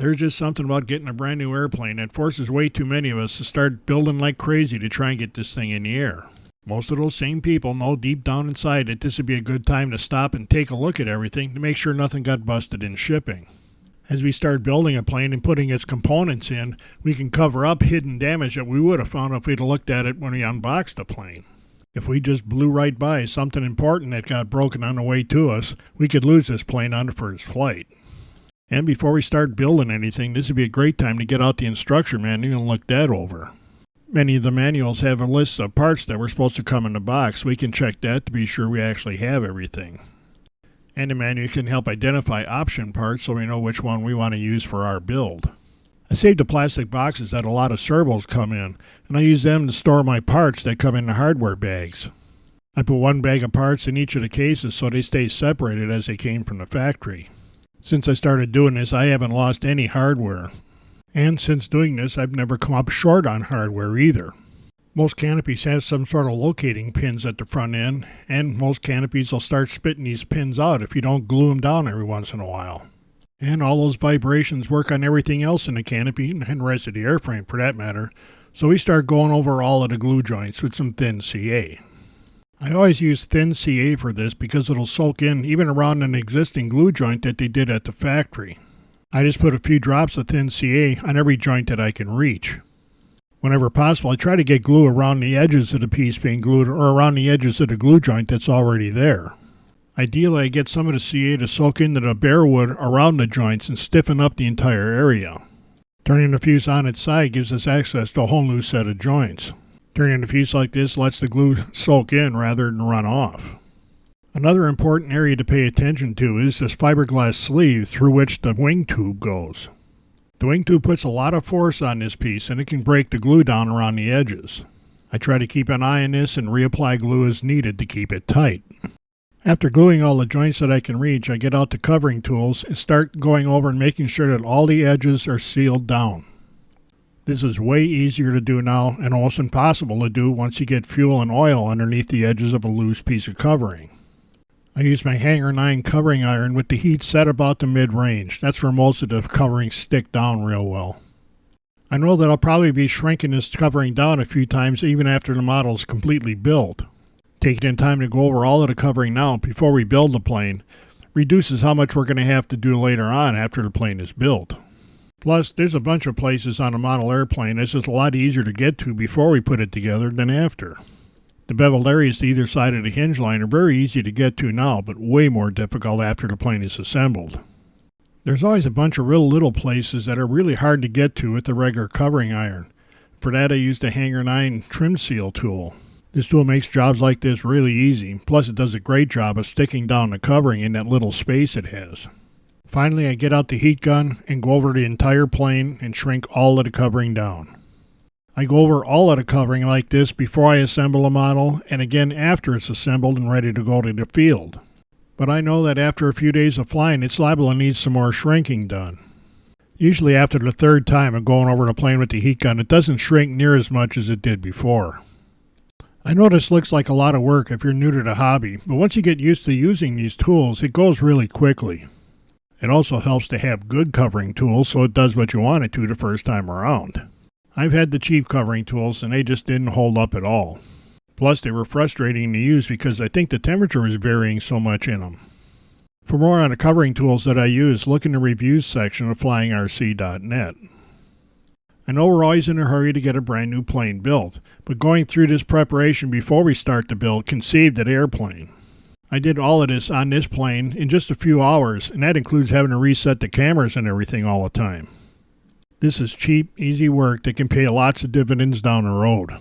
There's just something about getting a brand new airplane that forces way too many of us to start building like crazy to try and get this thing in the air. Most of those same people know deep down inside that this would be a good time to stop and take a look at everything to make sure nothing got busted in shipping. As we start building a plane and putting its components in, we can cover up hidden damage that we would have found if we'd looked at it when we unboxed the plane. If we just blew right by something important that got broken on the way to us, we could lose this plane on the first flight. And before we start building anything, this would be a great time to get out the instruction manual and look that over. Many of the manuals have a list of parts that were supposed to come in the box. We can check that to be sure we actually have everything. And the manual can help identify option parts so we know which one we want to use for our build. I saved the plastic boxes that a lot of servos come in, and I use them to store my parts that come in the hardware bags. I put one bag of parts in each of the cases so they stay separated as they came from the factory. Since I started doing this, I haven't lost any hardware. And since doing this, I've never come up short on hardware either. Most canopies have some sort of locating pins at the front end, and most canopies will start spitting these pins out if you don't glue them down every once in a while. And all those vibrations work on everything else in the canopy, and the rest of the airframe for that matter, so we start going over all of the glue joints with some thin CA. I always use thin CA for this because it'll soak in even around an existing glue joint that they did at the factory. I just put a few drops of thin CA on every joint that I can reach. Whenever possible, I try to get glue around the edges of the piece being glued or around the edges of the glue joint that's already there. Ideally, I get some of the CA to soak into the bare wood around the joints and stiffen up the entire area. Turning the fuse on its side gives us access to a whole new set of joints. Turning the fuse like this lets the glue soak in rather than run off. Another important area to pay attention to is this fiberglass sleeve through which the wing tube goes. The wing tube puts a lot of force on this piece and it can break the glue down around the edges. I try to keep an eye on this and reapply glue as needed to keep it tight. After gluing all the joints that I can reach, I get out the covering tools and start going over and making sure that all the edges are sealed down. This is way easier to do now and almost impossible to do once you get fuel and oil underneath the edges of a loose piece of covering. I use my Hanger 9 covering iron with the heat set about the mid-range. That's where most of the coverings stick down real well. I know that I'll probably be shrinking this covering down a few times even after the model is completely built. Taking in time to go over all of the covering now before we build the plane reduces how much we're going to have to do later on after the plane is built. Plus, there's a bunch of places on a model airplane that's just a lot easier to get to before we put it together than after. The beveled areas to either side of the hinge line are very easy to get to now, but way more difficult after the plane is assembled. There's always a bunch of real little places that are really hard to get to with the regular covering iron. For that, I use the Hanger 9 trim seal tool. This tool makes jobs like this really easy, plus it does a great job of sticking down the covering in that little space it has. Finally, I get out the heat gun and go over the entire plane and shrink all of the covering down. I go over all of the covering like this before I assemble a model and again after it's assembled and ready to go to the field. But I know that after a few days of flying, it's liable to need some more shrinking done. Usually after the third time of going over the plane with the heat gun, it doesn't shrink near as much as it did before. I know this looks like a lot of work if you're new to the hobby, but once you get used to using these tools, it goes really quickly. It also helps to have good covering tools so it does what you want it to the first time around. I've had the cheap covering tools and they just didn't hold up at all. Plus they were frustrating to use because I think the temperature is varying so much in them. For more on the covering tools that I use, look in the reviews section of flyingrc.net. I know we're always in a hurry to get a brand new plane built, but going through this preparation before we start the build can save that airplane. I did all of this on this plane in just a few hours, and that includes having to reset the cameras and everything all the time. This is cheap, easy work that can pay lots of dividends down the road.